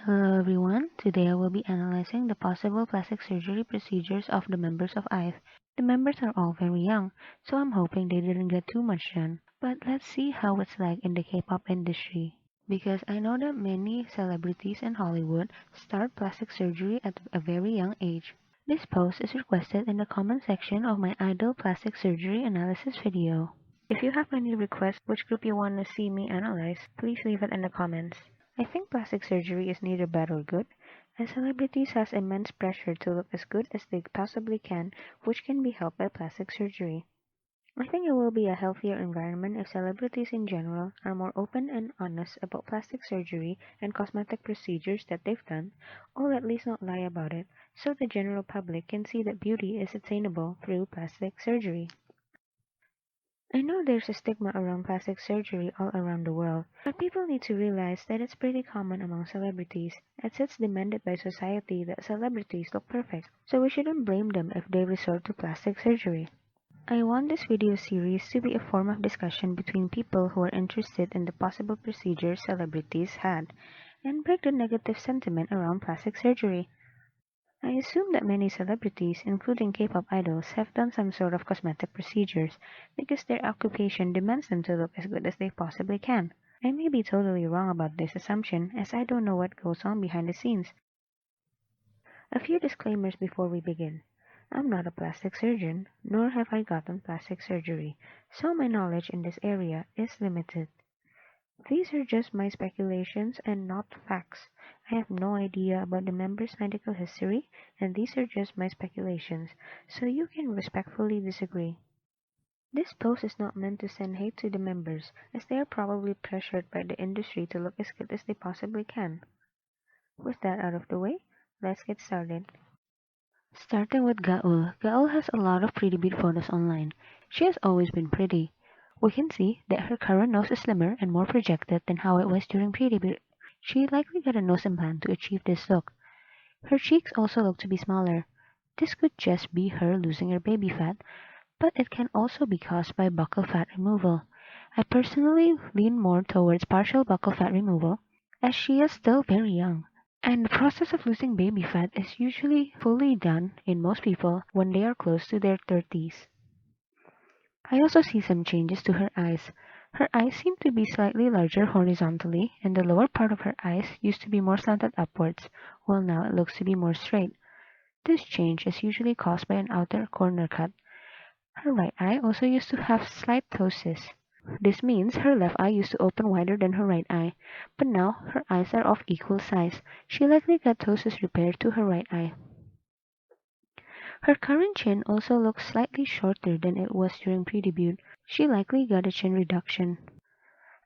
Hello everyone, today I will be analyzing the possible plastic surgery procedures of the members of IVE. The members are all very young, so I'm hoping they didn't get too much done. But let's see how it's like in the K-pop industry. Because I know that many celebrities in Hollywood start plastic surgery at a very young age. This post is requested in the comment section of my idol plastic surgery analysis video. If you have any requests which group you want to see me analyze, please leave it in the comments. I think plastic surgery is neither bad or good, as celebrities has immense pressure to look as good as they possibly can, which can be helped by plastic surgery. I think it will be a healthier environment if celebrities in general are more open and honest about plastic surgery and cosmetic procedures that they've done, or at least not lie about it, so the general public can see that beauty is attainable through plastic surgery. I know there's a stigma around plastic surgery all around the world, but people need to realize that it's pretty common among celebrities, as it's demanded by society that celebrities look perfect, so we shouldn't blame them if they resort to plastic surgery. I want this video series to be a form of discussion between people who are interested in the possible procedures celebrities had, and break the negative sentiment around plastic surgery. I assume that many celebrities, including K-pop idols, have done some sort of cosmetic procedures because their occupation demands them to look as good as they possibly can. I may be totally wrong about this assumption, as I don't know what goes on behind the scenes. A few disclaimers before we begin. I'm not a plastic surgeon, nor have I gotten plastic surgery, so my knowledge in this area is limited. These are just my speculations and not facts. I have no idea about the member's medical history, and these are just my speculations, so you can respectfully disagree. This post is not meant to send hate to the members, as they are probably pressured by the industry to look as good as they possibly can. With that out of the way, let's get started. Starting with Gaul. Gaul has a lot of pretty beat photos online. She has always been pretty. We can see that her current nose is slimmer and more projected than how it was during pretty beat. She likely got a nose implant to achieve this look. Her cheeks also look to be smaller. This could just be her losing her baby fat, but it can also be caused by buccal fat removal. I personally lean more towards partial buccal fat removal, as she is still very young. And the process of losing baby fat is usually fully done in most people when they are close to their 30s. I also see some changes to her eyes. Her eyes seem to be slightly larger horizontally, and the lower part of her eyes used to be more slanted upwards, while now it looks to be more straight. This change is usually caused by an outer corner cut. Her right eye also used to have slight ptosis. This means her left eye used to open wider than her right eye, but now her eyes are of equal size. She likely got ptosis repaired to her right eye. Her current chin also looks slightly shorter than it was during pre-debut. She likely got a chin reduction.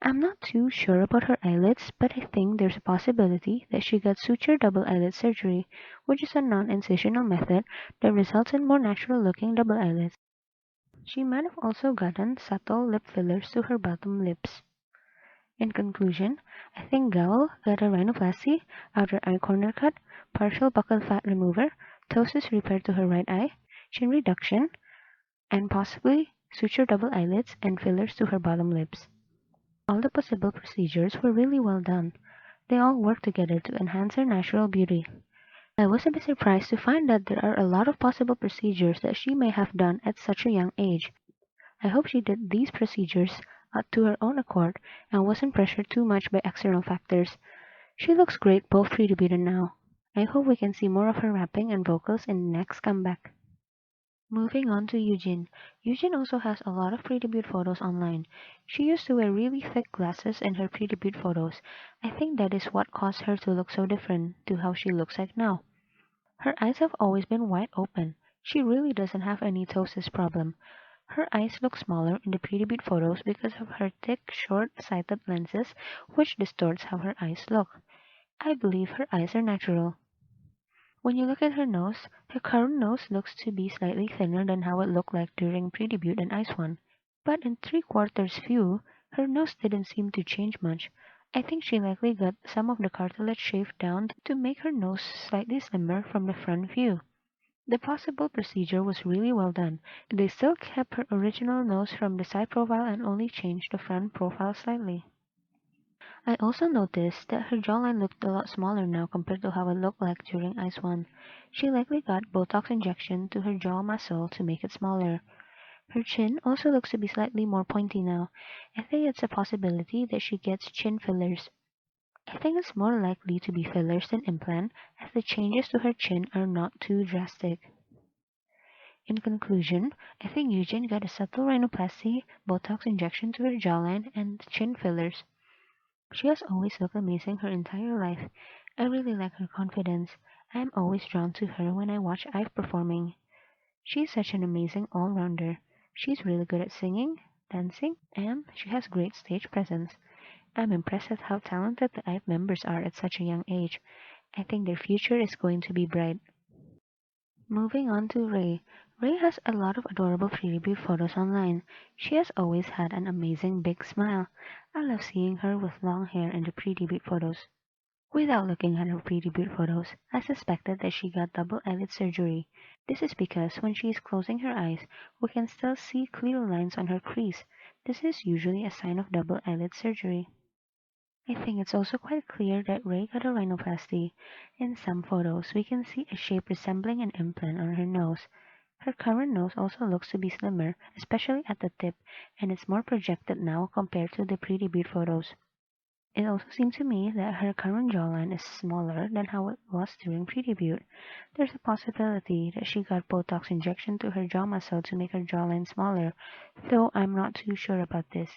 I'm not too sure about her eyelids, but I think there's a possibility that she got suture double eyelid surgery, which is a non-incisional method that results in more natural-looking double eyelids. She might have also gotten subtle lip fillers to her bottom lips. In conclusion, I think Gaul got a rhinoplasty, outer eye corner cut, partial buccal fat remover, ptosis repaired to her right eye, chin reduction, and possibly suture double eyelids and fillers to her bottom lips. All the possible procedures were really well done. They all work together to enhance her natural beauty. I was a bit surprised to find that there are a lot of possible procedures that she may have done at such a young age. I hope she did these procedures to her own accord and wasn't pressured too much by external factors. She looks great both pre-debut and now. I hope we can see more of her rapping and vocals in the next comeback. Moving on to Yujin. Yujin also has a lot of pre-debut photos online. She used to wear really thick glasses in her pre-debut photos. I think that is what caused her to look so different to how she looks like now. Her eyes have always been wide open. She really doesn't have any ptosis problem. Her eyes look smaller in the pre-debut photos because of her thick, short-sighted lenses, which distorts how her eyes look. I believe her eyes are natural. When you look at her current nose looks to be slightly thinner than how it looked like during pre-debut and Ice One. But in three-quarters view, her nose didn't seem to change much. I think she likely got some of the cartilage shaved down to make her nose slightly slimmer from the front view. The possible procedure was really well done. They still kept her original nose from the side profile and only changed the front profile slightly. I also noticed that her jawline looked a lot smaller now compared to how it looked like during Ice One. She likely got Botox injection to her jaw muscle to make it smaller. Her chin also looks to be slightly more pointy now. I think it's a possibility that she gets chin fillers. I think it's more likely to be fillers than implant, as the changes to her chin are not too drastic. In conclusion, I think Eugene got a subtle rhinoplasty, Botox injection to her jawline, and chin fillers. She has always looked amazing her entire life. I really like her confidence. I am always drawn to her when I watch Ive performing. She's such an amazing all-rounder. She's really good at singing, dancing, and she has great stage presence. I'm impressed at how talented the IVE members are at such a young age. I think their future is going to be bright. Moving on to Ray. Ray has a lot of adorable pre-debut photos online. She has always had an amazing big smile. I love seeing her with long hair in the pre-debut photos. Without looking at her pre-debut photos, I suspected that she got double eyelid surgery. This is because when she is closing her eyes, we can still see clear lines on her crease. This is usually a sign of double eyelid surgery. I think it's also quite clear that Ray got a rhinoplasty. In some photos, we can see a shape resembling an implant on her nose. Her current nose also looks to be slimmer, especially at the tip, and it's more projected now compared to the pre-debut photos. It also seems to me that her current jawline is smaller than how it was during pre-debut. There's a possibility that she got Botox injection to her jaw muscle to make her jawline smaller, though I'm not too sure about this.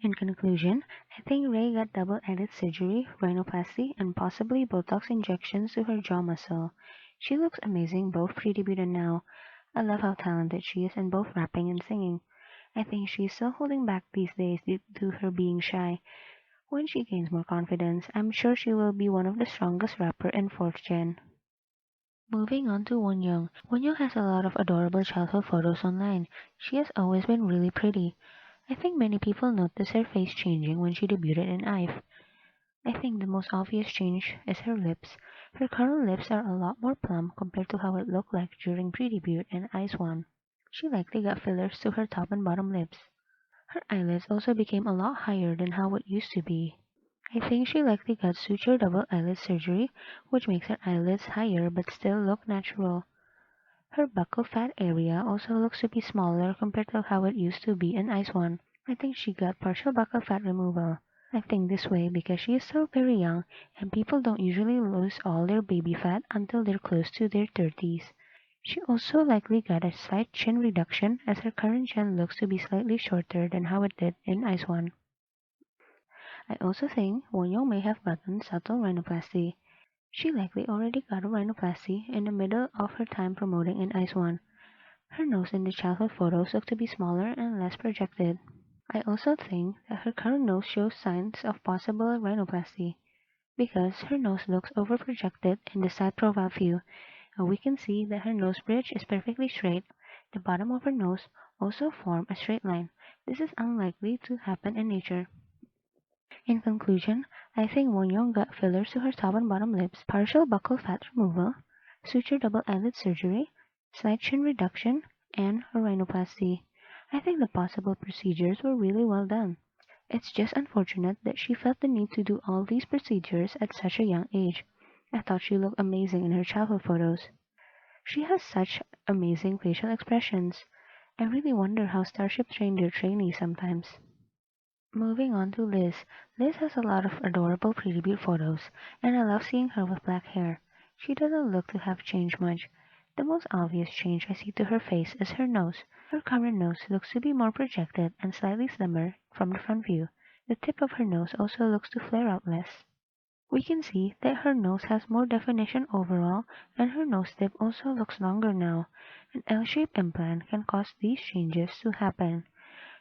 In conclusion, I think Ray got double eyelid surgery, rhinoplasty, and possibly Botox injections to her jaw muscle. She looks amazing both pre-debut and now. I love how talented she is in both rapping and singing. I think she's still holding back these days due to her being shy. When she gains more confidence, I'm sure she will be one of the strongest rapper in 4th gen. Moving on to Wonyoung. Wonyoung has a lot of adorable childhood photos online. She has always been really pretty. I think many people notice her face changing when she debuted in IVE. I think the most obvious change is her lips. Her current lips are a lot more plump compared to how it looked like during pre-debut and Ice One. She likely got fillers to her top and bottom lips. Her eyelids also became a lot higher than how it used to be. I think she likely got suture double eyelid surgery, which makes her eyelids higher but still look natural. Her buccal fat area also looks to be smaller compared to how it used to be in Ice One. I think she got partial buccal fat removal. I think this way because she is still very young and people don't usually lose all their baby fat until they're close to their 30s. She also likely got a slight chin reduction as her current chin looks to be slightly shorter than how it did in Ice One. I also think Wonyo may have gotten subtle rhinoplasty. She likely already got a rhinoplasty in the middle of her time promoting in Ice One. Her nose in the childhood photos look to be smaller and less projected. I also think that her current nose shows signs of possible rhinoplasty because her nose looks overprojected in the side profile view, and we can see that her nose bridge is perfectly straight. The bottom of her nose also form a straight line. This is unlikely to happen in nature. In conclusion, I think Wonyoung got fillers to her top and bottom lips, partial buccal fat removal, suture double eyelid surgery, slight chin reduction, and a rhinoplasty. I think the possible procedures were really well done. It's just unfortunate that she felt the need to do all these procedures at such a young age. I thought she looked amazing in her childhood photos. She has such amazing facial expressions. I really wonder how Starship trained their trainees sometimes. Moving on to Liz. Liz has a lot of adorable pre-debut photos, and I love seeing her with black hair. She doesn't look to have changed much. The most obvious change I see to her face is her nose. Her current nose looks to be more projected and slightly slimmer from the front view. The tip of her nose also looks to flare out less. We can see that her nose has more definition overall, and her nose tip also looks longer now. An L-shaped implant can cause these changes to happen.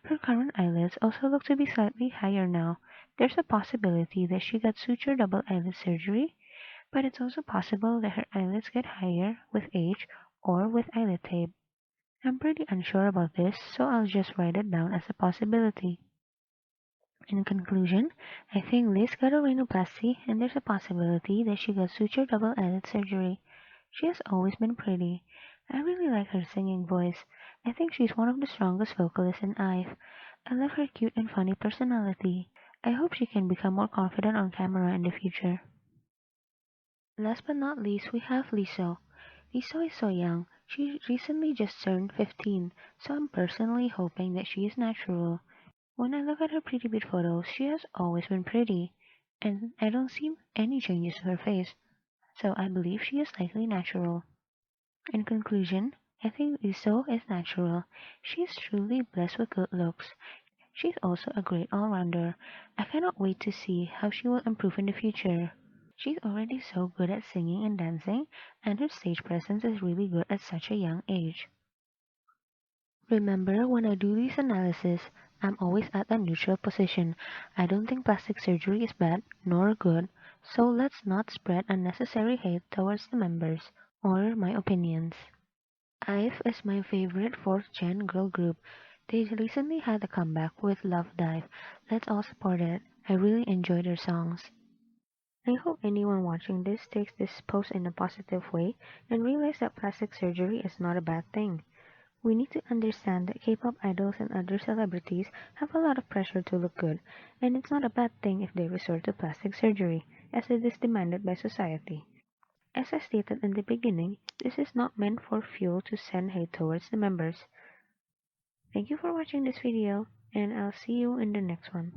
Her current eyelids also look to be slightly higher now. There's a possibility that she got suture double eyelid surgery, but it's also possible that her eyelids get higher with age or with eyelid tape. I'm pretty unsure about this, so I'll just write it down as a possibility. In conclusion, I think Liz got a rhinoplasty and there's a possibility that she got suture double eyelid surgery. She has always been pretty. I really like her singing voice. I think she's one of the strongest vocalists in IVE. I love her cute and funny personality. I hope she can become more confident on camera in the future. Last but not least, we have leeseo. Leeseo is so young. She recently just turned 15, so I'm personally hoping that she is natural. When I look at her pretty bit photos, she has always been pretty, and I don't see any changes to her face, so I believe she is likely natural. In conclusion, I think leeseo is natural. She is truly blessed with good looks. She's also a great all-rounder. I cannot wait to see how she will improve in the future. She's already so good at singing and dancing, and her stage presence is really good at such a young age. Remember, when I do these analysis, I'm always at a neutral position. I don't think plastic surgery is bad nor good, so let's not spread unnecessary hate towards the members or my opinions. IVE is my favorite fourth gen girl group. They recently had a comeback with Love Dive. Let's all support it. I really enjoy their songs. I hope anyone watching this takes this post in a positive way and realize that plastic surgery is not a bad thing. We need to understand that K-pop idols and other celebrities have a lot of pressure to look good, and it's not a bad thing if they resort to plastic surgery, as it is demanded by society. As I stated in the beginning, this is not meant for fuel to send hate towards the members. Thank you for watching this video, and I'll see you in the next one.